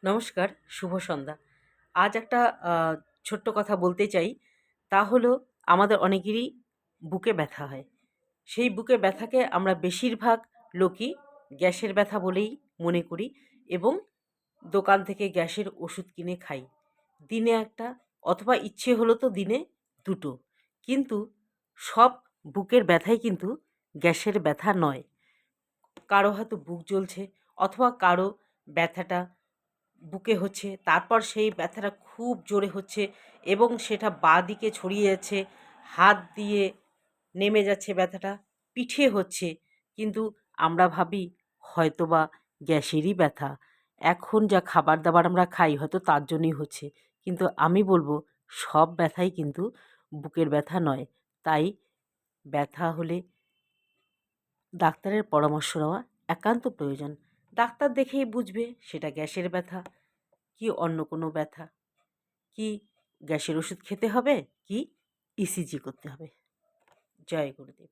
নমস্কার, শুভ সন্ধ্যা। আজ একটা আ ছোট্ট কথা বলতে চাই। তা হলো আমাদের অনেকেরই বুকে ব্যথা হয়। সেই বুকে ব্যথাকে আমরা বেশিরভাগ লোকই গ্যাসের ব্যথা বলেই মনে করি এবং দোকান থেকে গ্যাসের ওষুধ কিনে খাই। দিনে ১ টা অথবা ইচ্ছে হলো তো দিনে ২ টো। কিন্তু সব বুকের ব্যথাই কিন্তু গ্যাসের ব্যথা নয়। কারো হয়তো বুক জ্বলছে অথবা কারো ব্যথাটা বুকে হচ্ছে, তারপর সেই ব্যথাটা খুব জোরে হচ্ছে এবং সেটা বাঁদিকে ছড়িয়ে যাচ্ছে, হাত দিয়ে নেমে যাচ্ছে ব্যথাটা, পিঠে হচ্ছে। কিন্তু আমরা ভাবি হয়তোবা গ্যাসেরই ব্যথা। এখন যা খাবার-দাবার আমরা খাই হয়তো তার জন্যই হচ্ছে। কিন্তু আমি বলব সব ব্যথাই কিন্তু বুকের ব্যথা নয়। তাই ব্যথা হলে ডাক্তারের পরামর্শ নেওয়া একান্ত প্রয়োজন। ডাক্তার দেখেই বুঝবে সেটা গ্যাসের ব্যথা কি অন্য কোনো ব্যথা। কি গ্যাসের ওষুধ খেতে হবে? কি ইসিজি করতে হবে? জয় গুরুদেব।